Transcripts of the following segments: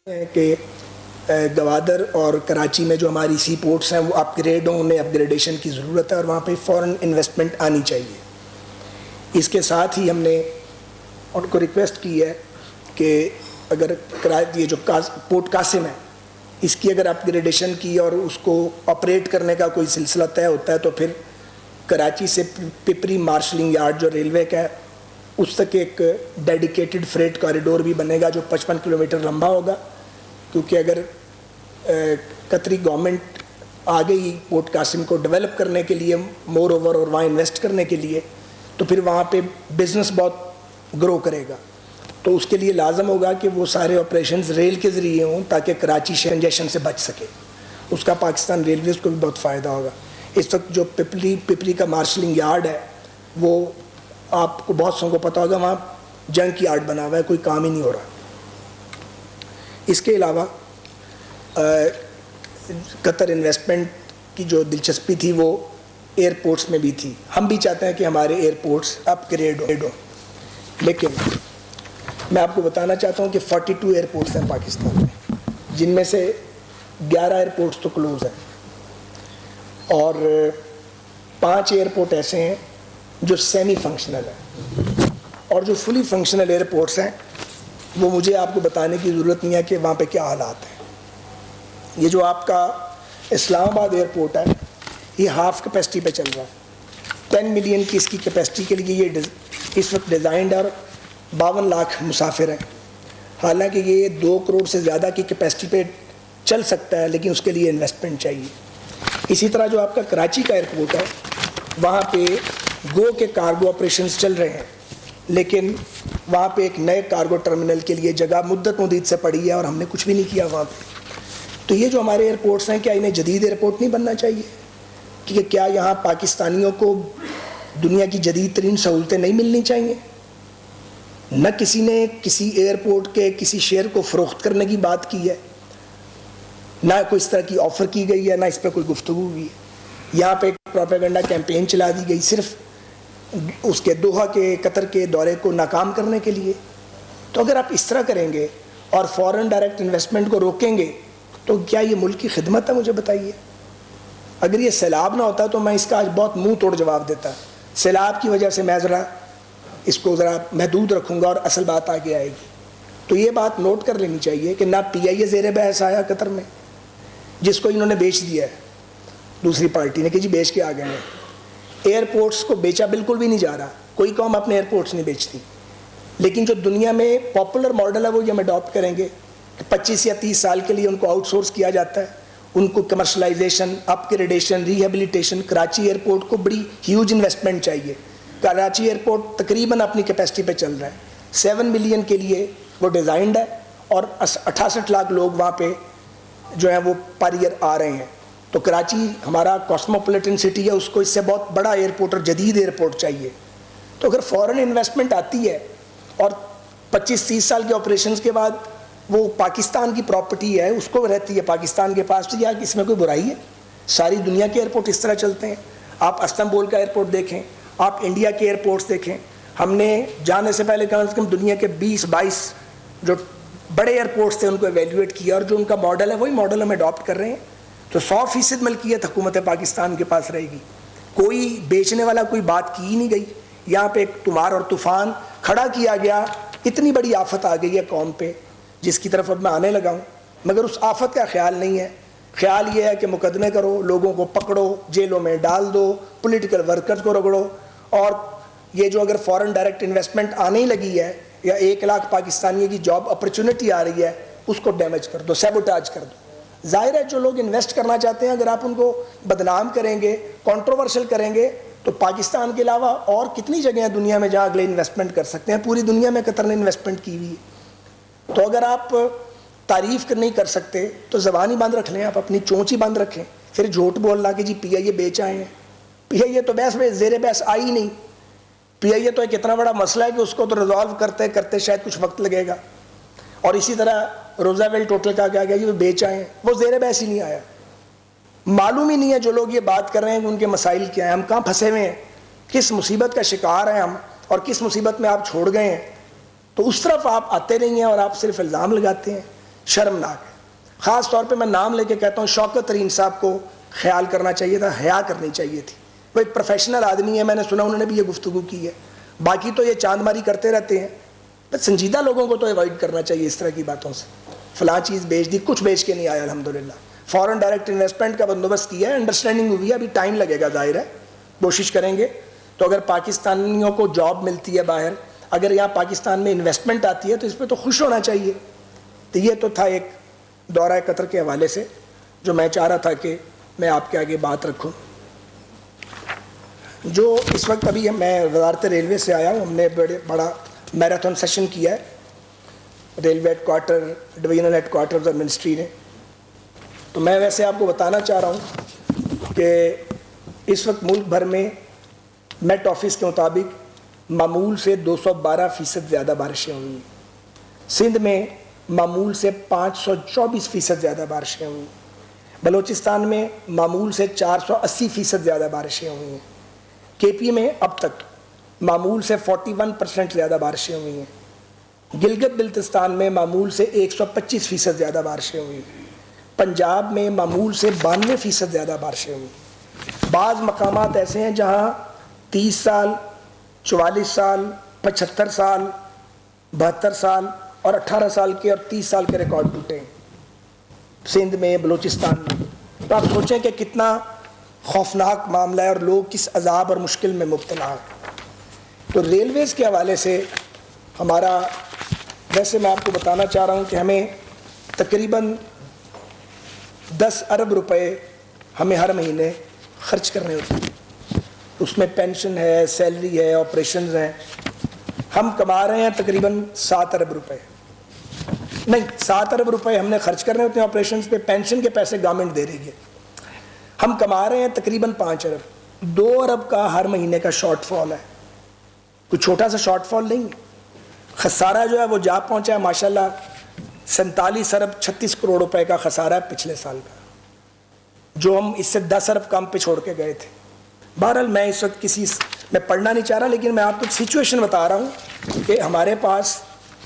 کہ گوادر اور کراچی میں جو ہماری سی پورٹس ہیں وہ اپ گریڈ ہوں، انہیں اپ گریڈیشن کی ضرورت ہے اور وہاں پہ فورن انویسٹمنٹ آنی چاہیے۔ اس کے ساتھ ہی ہم نے ان کو ریکویسٹ کی ہے کہ اگر یہ جو پورٹ قاسم ہے اس کی اگر اپ گریڈیشن کی اور اس کو آپریٹ کرنے کا کوئی سلسلہ طے ہوتا ہے تو پھر کراچی سے پپری مارشلنگ یارڈ جو ریلوے کا ہے اس تک ایک ڈیڈیکیٹڈ فریٹ کوریڈور بھی بنے گا جو 55 کلومیٹر لمبا ہوگا، کیونکہ اگر قطری گورنمنٹ آ گئی پورٹ قاسم کو ڈیولپ کرنے کے لیے مور اوور اور وہاں انویسٹ کرنے کے لیے تو پھر وہاں پہ بزنس بہت گرو کرے گا، تو اس کے لیے لازم ہوگا کہ وہ سارے آپریشنز ریل کے ذریعے ہوں تاکہ کراچی کنجیشن سے بچ سکے۔ اس کا پاکستان ریلویز کو بھی بہت فائدہ ہوگا۔ اس وقت جو پپری کا مارشلنگ یارڈ ہے وہ آپ کو بہت سو کو پتہ ہوگا وہاں جنک یارڈ بنا ہوا ہے، کوئی کام ہی نہیں ہو رہا۔ اس کے علاوہ قطر انویسٹمنٹ کی جو دلچسپی تھی وہ ایئرپورٹس میں بھی تھی۔ ہم بھی چاہتے ہیں کہ ہمارے ایئرپورٹس اپ گریڈ ہو، لیکن میں آپ کو بتانا چاہتا ہوں کہ 42 ایئرپورٹس ہیں پاکستان میں، جن میں سے 11 ایئرپورٹس تو کلوز ہیں اور 5 ایئرپورٹ ایسے ہیں جو سیمی فنکشنل ہیں، اور جو فلی فنکشنل ایئرپورٹس ہیں وہ مجھے آپ کو بتانے کی ضرورت نہیں ہے کہ وہاں پہ کیا حالات ہیں۔ یہ جو آپ کا اسلام آباد ایئرپورٹ ہے یہ ہاف کیپیسٹی پہ چل رہا ہے، 10 ملین کی اس کی کیپیسٹی کے لیے یہ اس وقت ڈیزائنڈ اور 52 لاکھ مسافر ہیں، حالانکہ یہ 2 کروڑ سے زیادہ کی کیپیسٹی پہ چل سکتا ہے لیکن اس کے لیے انویسٹمنٹ چاہیے۔ اسی طرح جو آپ کا کراچی کا ایئرپورٹ ہے وہاں پہ گو کے کارگو آپریشنز چل رہے ہیں، لیکن وہاں پہ ایک نئے کارگو ٹرمینل کے لیے جگہ مدت سے پڑی ہے اور ہم نے کچھ بھی نہیں کیا وہاں پہ۔ تو یہ جو ہمارے ایئرپورٹس ہیں کیا انہیں جدید ایئرپورٹ نہیں بننا چاہیے؟ کہ کیا یہاں پاکستانیوں کو دنیا کی جدید ترین سہولتیں نہیں ملنی چاہیے؟ نہ کسی نے کسی ایئرپورٹ کے کسی شیئر کو فروخت کرنے کی بات کی ہے، نہ کوئی اس طرح کی آفر کی گئی ہے، نہ اس پہ کوئی گفتگو ہوئی ہے۔ یہاں پہ ایک پروپیگنڈا کیمپین چلا دی گئی صرف اس کے دوحہ کے قطر کے دورے کو ناکام کرنے کے لیے۔ تو اگر آپ اس طرح کریں گے اور فورن ڈائریکٹ انویسٹمنٹ کو روکیں گے تو کیا یہ ملک کی خدمت ہے؟ مجھے بتائیے۔ اگر یہ سیلاب نہ ہوتا تو میں اس کا آج بہت منہ توڑ جواب دیتا۔ سیلاب کی وجہ سے میں اس کو ذرا محدود رکھوں گا اور اصل بات آگے آئے گی۔ تو یہ بات نوٹ کر لینی چاہیے کہ نہ پی آئی اے زیر بحث آیا قطر میں، جس کو انہوں نے بیچ دیا ہے دوسری پارٹی نے کہ جی بیچ کے آ گئے ہیں۔ ایئرپورٹس کو بیچا بالکل بھی نہیں جا رہا، کوئی قوم اپنے ایئرپورٹس نہیں بیچتی، لیکن جو دنیا میں پاپولر ماڈل ہے وہ یہ ہم اڈاپٹ کریں گے کہ 25 یا 30 سال کے لیے ان کو آؤٹ سورس کیا جاتا ہے، ان کو کمرشلائزیشن، اپ گریڈیشن، ریہیبلیٹیشن۔ کراچی ایئرپورٹ کو بڑی ہیوج انویسٹمنٹ چاہیے۔ کراچی ایئرپورٹ تقریباً اپنی کیپیسٹی پہ چل رہا ہے، 7 ملین کے لیے وہ ڈیزائنڈ ہے اور 68 لاکھ لوگ وہاں پہ جو ہیں وہ پر ایئر آ رہے ہیں۔ تو کراچی ہمارا کاسموپولیٹن سٹی ہے، اس کو اس سے بہت بڑا ایئرپورٹ اور جدید ایئرپورٹ چاہیے۔ تو اگر فورن انویسٹمنٹ آتی ہے اور 25-30 سال کے آپریشنز کے بعد وہ پاکستان کی پراپرٹی ہے، اس کو رہتی ہے پاکستان کے پاس، تو یا اس میں کوئی برائی ہے؟ ساری دنیا کے ایئرپورٹ اس طرح چلتے ہیں۔ آپ استنبول کا ایئرپورٹ دیکھیں، آپ انڈیا کے ایئرپورٹس دیکھیں۔ ہم نے جانے سے پہلے کم از کم دنیا کے 20-22 جو بڑے ایئرپورٹس تھے ان کو ایویلیویٹ کیا، اور جو ان کا ماڈل ہے وہی ماڈل ہم اڈاپٹ کر رہے ہیں۔ تو 100% ملکیت حکومت پاکستان کے پاس رہے گی، کوئی بیچنے والا کوئی بات کی ہی نہیں گئی۔ یہاں پہ ایک تمار اور طوفان کھڑا کیا گیا، اتنی بڑی آفت آ گئی ہے قوم پہ جس کی طرف اب میں آنے لگا ہوں، مگر اس آفت کا خیال نہیں ہے۔ خیال یہ ہے کہ مقدمے کرو، لوگوں کو پکڑو، جیلوں میں ڈال دو، پولیٹیکل ورکرز کو رگڑو، اور یہ جو اگر فورن ڈائریکٹ انویسٹمنٹ آنے ہی لگی ہے یا 1 لاکھ پاکستانیوں کی جاب اپرچونٹی آ رہی ہے اس کو ڈیمیج کر دو، سیبوٹاج کر دو۔ ظاہر ہے جو لوگ انویسٹ کرنا چاہتے ہیں اگر آپ ان کو بدنام کریں گے، کنٹروورشل کریں گے، تو پاکستان کے علاوہ اور کتنی جگہیں ہیں دنیا میں جہاں اگلے انویسٹمنٹ کر سکتے ہیں؟ پوری دنیا میں قطر نے انویسٹمنٹ کی ہوئی ہے۔ تو اگر آپ تعریف نہیں کر سکتے تو زبان ہی بند رکھ لیں، آپ اپنی چونچ ہی بند رکھیں، پھر جھوٹ بولنا کہ جی پی آئی اے بیچ آئے ہیں۔ پی آئی اے تو بحث میں زیر بحث آئی ہی نہیں۔ پی آئی اے تو ایک اتنا بڑا مسئلہ ہے کہ اس کو تو ریزالو کرتے کرتے شاید کچھ وقت لگے گا۔ اور اسی طرح روزاویلٹ ہوٹل کا کیا گیا جی وہ بیچ آئے ہیں، وہ زیر بحث ہی نہیں آیا۔ معلوم ہی نہیں ہے جو لوگ یہ بات کر رہے ہیں کہ ان کے مسائل کیا ہیں، ہم کہاں پھنسے ہوئے ہیں، کس مصیبت کا شکار ہیں ہم، اور کس مصیبت میں آپ چھوڑ گئے ہیں۔ تو اس طرف آپ آتے نہیں ہیں اور آپ صرف الزام لگاتے ہیں۔ شرمناک ہے. خاص طور پہ میں نام لے کے کہتا ہوں شوکت ترین صاحب کو خیال کرنا چاہیے تھا, حیا کرنی چاہیے تھی. وہ ایک پروفیشنل آدمی ہے, میں نے سنا انہوں نے بھی یہ گفتگو کی ہے. باقی تو یہ چاند ماری کرتے رہتے ہیں. بس سنجیدہ لوگوں کو تو ایوائڈ کرنا چاہیے اس طرح کی باتوں سے. فلاں چیز بیچ دی, کچھ بیچ کے نہیں آیا الحمدللہ. فورن ڈائریکٹ انویسٹمنٹ کا بندوبست کیا ہے, انڈرسٹینڈنگ ہوئی ہے, ابھی ٹائم لگے گا, ظاہر ہے کوشش کریں گے. تو اگر پاکستانیوں کو جاب ملتی ہے باہر, اگر یہاں پاکستان میں انویسٹمنٹ آتی ہے تو اس پہ تو خوش ہونا چاہیے. تو یہ تو تھا ایک دورہ قطر کے حوالے سے جو میں چاہ رہا تھا کہ میں آپ کے آگے بات رکھوں. جو اس وقت ابھی میں وزارت ریلوے سے آیا ہوں, ہم نے بڑا میراتھن سیشن کیا ہے railway headquarter, divisional headquarters اور منسٹری نے. تو میں ویسے آپ کو بتانا چاہ رہا ہوں کہ اس وقت ملک بھر میں میٹ آفس کے مطابق معمول سے 212% زیادہ بارشیں ہوئی ہیں. سندھ میں معمول سے 524% زیادہ بارشیں ہوئی ہیں. بلوچستان میں معمول سے 480% زیادہ بارشیں ہوئی ہیں. کے پی میں اب تک معمول سے 41% زیادہ بارشیں ہوئی ہیں. گلگت بلتستان میں معمول سے 125% زیادہ بارشیں ہوئی ہیں. پنجاب میں معمول سے 92% زیادہ بارشیں ہوئی. بعض مقامات ایسے ہیں جہاں 30 سال 44 سال 75 سال 72 سال اور 18 سال کے اور 30 سال کے ریکارڈ ٹوٹے ہیں سندھ میں, بلوچستان میں. تو آپ سوچیں کہ کتنا خوفناک معاملہ ہے اور لوگ کس عذاب اور مشکل میں مبتلا ہیں. تو ریلویز کے حوالے سے ہمارا, ویسے میں آپ کو بتانا چاہ رہا ہوں کہ ہمیں تقریباً 10 ارب روپے ہمیں ہر مہینے خرچ کرنے ہوتے ہیں. اس میں پینشن ہے, سیلری ہے, آپریشنز ہیں. ہم کما رہے ہیں تقریباً 7 ارب روپے, نہیں 7 ارب روپے ہم نے خرچ کرنے ہوتے ہیں آپریشنز پہ. پینشن کے پیسے گورنمنٹ دے رہی ہے. ہم کما رہے ہیں تقریباً 5 ارب. 2 ارب کا ہر مہینے کا شارٹ فال ہے. کوئی چھوٹا سا شارٹ فال نہیں ہے. خسارہ جو ہے وہ جا پہنچا ہے ماشاءاللہ 47 ارب 36 کروڑ روپے کا خسارہ ہے پچھلے سال کا, جو ہم اس سے 10 ارب کم پہ چھوڑ کے گئے تھے. بہرحال میں اس وقت میں پڑھنا نہیں چاہ رہا, لیکن میں آپ کو سچویشن بتا رہا ہوں کہ ہمارے پاس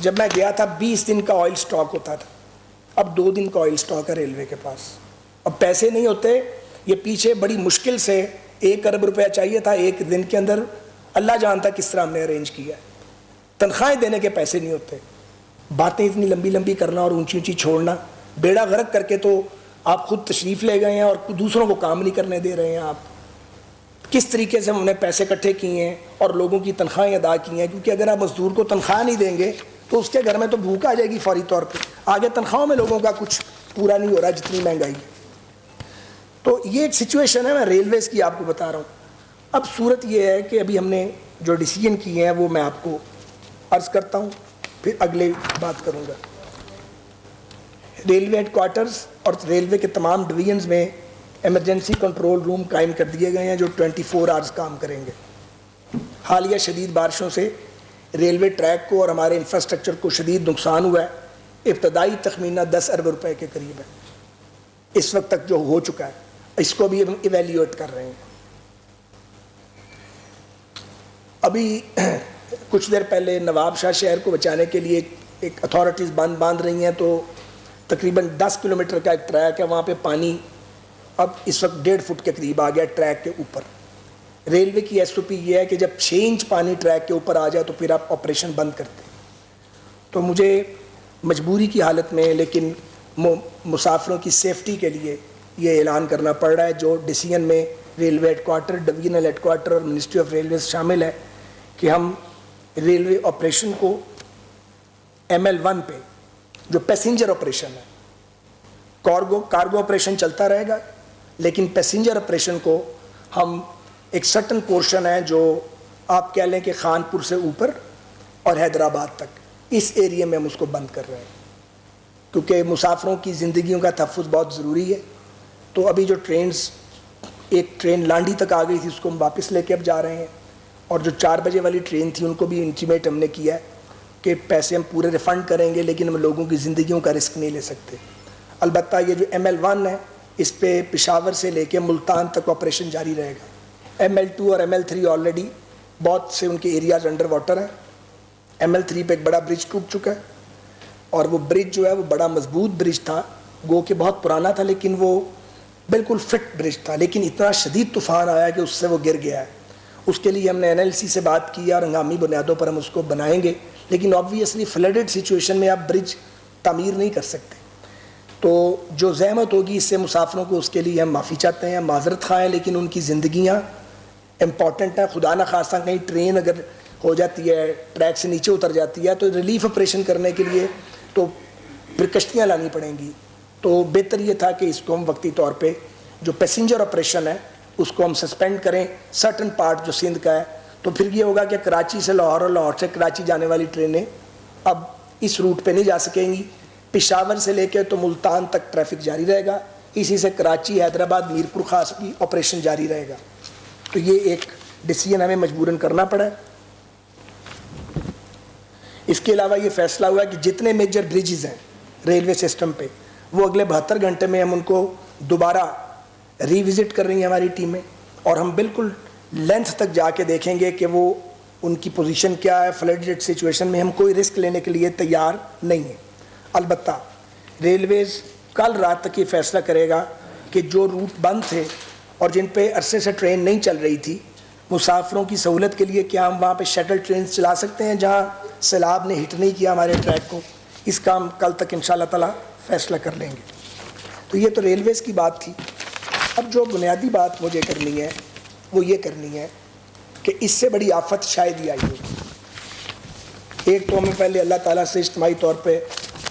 جب میں گیا تھا 20 دن کا آئل سٹاک ہوتا تھا, اب 2 دن کا آئل سٹاک ہے ریلوے کے پاس. اب پیسے نہیں ہوتے. یہ پیچھے بڑی مشکل سے 1 ارب روپیہ چاہیے تھا ایک دن کے اندر, اللہ جانتا کس طرح ہم نے ارینج کیا. تنخواہیں دینے کے پیسے نہیں ہوتے. باتیں اتنی لمبی لمبی کرنا اور اونچی اونچی چھوڑنا, بیڑا غرق کر کے تو آپ خود تشریف لے گئے ہیں اور دوسروں کو کام نہیں کرنے دے رہے ہیں. آپ کس طریقے سے ہم نے پیسے اکٹھے کیے ہیں اور لوگوں کی تنخواہیں ادا کی ہیں, کیونکہ اگر آپ مزدور کو تنخواہ نہیں دیں گے تو اس کے گھر میں تو بھوک آ جائے گی فوری طور پہ. آگے تنخواہوں میں لوگوں کا کچھ پورا نہیں ہو رہا جتنی مہنگائی ہے. تو یہ ایک سچویشن ہے, میں ریلویز کی آپ کو بتا رہا ہوں. اب صورت یہ ہے کہ ابھی ہم نے جو ڈیسیجن کیے ہیں وہ میں آپ کو عرض کرتا ہوں, پھر اگلے بات کروں گا. ریلوے ہیڈ کوارٹرز اور ریلوے کے تمام ڈویژنز میں ایمرجنسی کنٹرول روم قائم کر دیے گئے ہیں جو 24 آورز کام کریں گے. حالیہ شدید بارشوں سے ریلوے ٹریک کو اور ہمارے انفراسٹرکچر کو شدید نقصان ہوا ہے. ابتدائی تخمینہ 10 ارب روپے کے قریب ہے اس وقت تک جو ہو چکا ہے. اس کو بھی ہم ایویلیویٹ کر رہے ہیں. ابھی کچھ دیر پہلے نواب شاہ شہر کو بچانے کے لیے ایک اتھارٹیز باندھ رہی ہیں, تو تقریباً 10 کلومیٹر کا ایک ٹریک ہے, وہاں پہ پانی اب اس وقت 1.5 فٹ کے قریب آ گیا ٹریک کے اوپر. ریلوے کی ایس او پی یہ ہے کہ جب 6 انچ پانی ٹریک کے اوپر آ جائے تو پھر آپ آپریشن بند کرتے ہیں. تو مجھے مجبوری کی حالت میں لیکن مسافروں کی سیفٹی کے لیے یہ اعلان کرنا پڑ رہا ہے, جو ڈیسیژن میں railway headquarter, divisional headquarter اور منسٹری آف ریلویز شامل ہے کہ ہم ریلوے آپریشن کو ML1 پہ جو پیسنجر آپریشن ہے, کارگو آپریشن چلتا رہے گا, لیکن پیسنجر آپریشن کو ہم ایک سرٹن پورشن ہے جو آپ کہہ لیں کہ خانپور سے اوپر اور حیدرآباد تک, اس ایریے میں ہم اس کو بند کر رہے ہیں, کیونکہ مسافروں کی زندگیوں کا تحفظ بہت ضروری ہے. تو ابھی جو ٹرینز, ایک ٹرین لانڈی تک آ گئی تھی اس کو ہم واپس لے کے اب جا رہے ہیں, اور جو 4 بجے والی ٹرین تھی ان کو بھی انٹیمیٹ ہم نے کیا ہے کہ پیسے ہم پورے ریفنڈ کریں گے, لیکن ہم لوگوں کی زندگیوں کا رسک نہیں لے سکتے. البتہ یہ جو ML1 ہے اس پہ پشاور سے لے کے ملتان تک آپریشن جاری رہے گا. ML2 اور ML3 آلریڈی بہت سے ان کے ایریاز انڈر واٹر ہیں. ML3 پہ ایک بڑا برج ٹوٹ چکا ہے اور وہ برج جو ہے وہ بڑا مضبوط برج تھا, گو کہ بہت پرانا تھا لیکن وہ بالکل فٹ برج تھا, لیکن اتنا شدید طوفان آیا کہ اس سے وہ گر گیا ہے. اس کے لیے ہم نے NLC سے بات کی اور ہنگامی بنیادوں پر ہم اس کو بنائیں گے, لیکن آبویسلی فلڈڈ سچویشن میں آپ برج تعمیر نہیں کر سکتے. تو جو زحمت ہوگی اس سے مسافروں کو, اس کے لیے ہم معافی چاہتے ہیں, معذرت خواہ ہیں, لیکن ان کی زندگیاں امپورٹنٹ ہیں. خدا نخواستہ کہیں ٹرین اگر ہو جاتی ہے, ٹریک سے نیچے اتر جاتی ہے, تو ریلیف آپریشن کرنے کے لیے تو پھر کشتیاں لانی پڑیں گی. تو بہتر یہ تھا کہ اس کو ہم وقتی طور پہ جو پیسنجر آپریشن ہے اس کو ہم سسپینڈ کریں سرٹن پارٹ جو سندھ کا ہے. تو پھر یہ ہوگا کہ کراچی سے لاہور اور لاہور سے کراچی جانے والی ٹرینیں اب اس روٹ پہ نہیں جا سکیں گی. پشاور سے لے کے تو ملتان تک ٹریفک جاری رہے گا, اسی سے کراچی, حیدرآباد, میرپور خاص بھی آپریشن جاری رہے گا. تو یہ ایک ڈیسیجن ہمیں مجبوراً کرنا پڑا. اس کے علاوہ یہ فیصلہ ہوا کہ جتنے میجر بریجز ہیں ریلوے سسٹم پہ وہ اگلے 72 گھنٹے میں ہم ان کو دوبارہ ریوزٹ کر رہی ہیں ہماری ٹیمیں, اور ہم بالکل لینتھ تک جا کے دیکھیں گے کہ وہ ان کی پوزیشن کیا ہے. فلڈڈ سچویشن میں ہم کوئی رسک لینے کے لیے تیار نہیں ہیں. البتہ ریلویز کل رات تک یہ فیصلہ کرے گا کہ جو روٹ بند تھے اور جن پہ عرصے سے ٹرین نہیں چل رہی تھی, مسافروں کی سہولت کے لیے کیا ہم وہاں پہ شٹل ٹرینز چلا سکتے ہیں جہاں سیلاب نے ہٹ نہیں کیا ہمارے ٹریک کو. اس کا ہم کل تک انشاءاللہ تعالی فیصلہ کر لیں گے. تو یہ تو ریلویز کی بات تھی. اب جو بنیادی بات مجھے کرنی ہے وہ یہ کرنی ہے کہ اس سے بڑی آفت شاید ہی آئی ہوگی. ایک تو ہمیں پہلے اللہ تعالیٰ سے اجتماعی طور پہ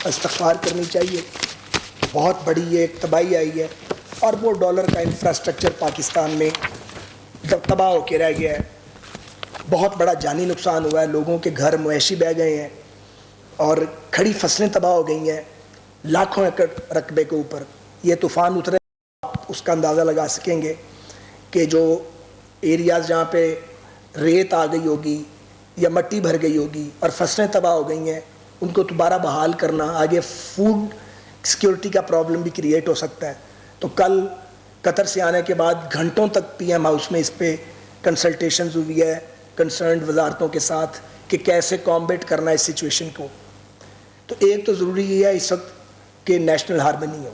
استغفار کرنی چاہیے. بہت بڑی یہ ایک تباہی آئی ہے, اربوں ڈالر کا انفراسٹرکچر پاکستان میں تباہ ہو کے رہ گیا ہے. بہت بڑا جانی نقصان ہوا ہے, لوگوں کے گھر معیشی بہہ گئے ہیں اور کھڑی فصلیں تباہ ہو گئی ہیں لاکھوں ایکڑ رقبے کے اوپر. یہ طوفان اترے آپ اس کا اندازہ لگا سکیں گے کہ جو ایریاز جہاں پہ ریت آ گئی ہوگی یا مٹی بھر گئی ہوگی اور فصلیں تباہ ہو گئی ہیں, ان کو دوبارہ بحال کرنا, آگے فوڈ سیکیورٹی کا پرابلم بھی کریٹ ہو سکتا ہے. تو کل قطر سے آنے کے بعد گھنٹوں تک PM ہاؤس میں اس پہ کنسلٹیشنز ہوئی ہے کنسرنڈ وزارتوں کے ساتھ کہ کیسے کامبیٹ کرنا ہے اس سچویشن کو. تو ایک تو ضروری یہ ہے اس وقت کہ نیشنل ہارمنی ہو,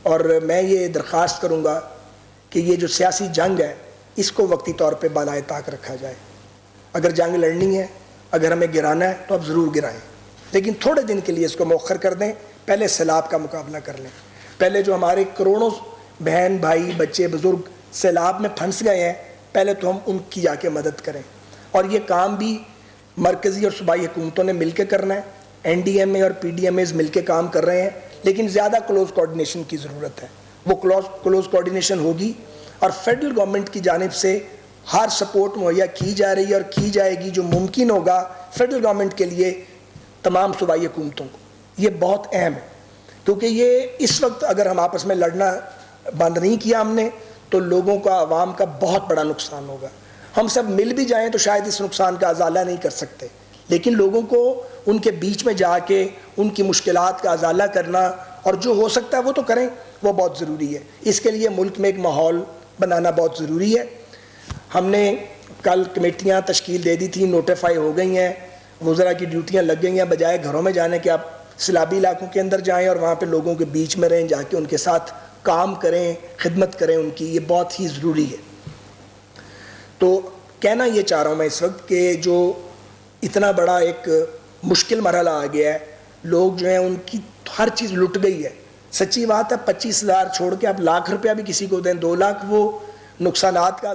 اور میں یہ درخواست کروں گا کہ یہ جو سیاسی جنگ ہے اس کو وقتی طور پہ بالائے طاق رکھا جائے. اگر جنگ لڑنی ہے, اگر ہمیں گرانا ہے تو اب ضرور گرائیں, لیکن تھوڑے دن کے لیے اس کو مؤخر کر دیں. پہلے سیلاب کا مقابلہ کر لیں. پہلے جو ہمارے کروڑوں بہن بھائی بچے بزرگ سیلاب میں پھنس گئے ہیں, پہلے تو ہم ان کی جا کے مدد کریں. اور یہ کام بھی مرکزی اور صوبائی حکومتوں نے مل کے کرنا ہے. NDMA اور PDMAs مل کے کام کر رہے ہیں, لیکن زیادہ کلوز کوارڈینیشن کی ضرورت ہے. وہ کلوز کوارڈینیشن ہوگی اور فیڈرل گورنمنٹ کی جانب سے ہر سپورٹ مہیا کی جا رہی ہے اور کی جائے گی جو ممکن ہوگا فیڈرل گورنمنٹ کے لیے تمام صوبائی حکومتوں کو. یہ بہت اہم ہے کیونکہ یہ اس وقت اگر ہم آپس میں لڑنا بند نہیں کیا ہم نے تو لوگوں کا, عوام کا بہت بڑا نقصان ہوگا. ہم سب مل بھی جائیں تو شاید اس نقصان کا ازالہ نہیں کر سکتے, لیکن لوگوں کو ان کے بیچ میں جا کے ان کی مشکلات کا ازالہ کرنا اور جو ہو سکتا ہے وہ تو کریں, وہ بہت ضروری ہے. اس کے لیے ملک میں ایک ماحول بنانا بہت ضروری ہے. ہم نے کل کمیٹیاں تشکیل دے دی تھیں, نوٹیفائی ہو گئی ہیں, وزراء کی ڈیوٹیاں لگ گئی ہیں. بجائے گھروں میں جانے کے آپ سیلابی علاقوں کے اندر جائیں اور وہاں پہ لوگوں کے بیچ میں رہیں, جا کے ان کے ساتھ کام کریں, خدمت کریں ان کی. یہ بہت ہی ضروری ہے. تو کہنا یہ چاہ رہا ہوں میں اس وقت کہ جو اتنا بڑا ایک مشکل مرحلہ آ گیا ہے, لوگ جو ہیں ان کی ہر چیز لٹ گئی ہے. سچی بات ہے, 25,000 چھوڑ کے آپ 1,00,000 روپیہ بھی کسی کو دیں, 2 لاکھ, وہ نقصانات کا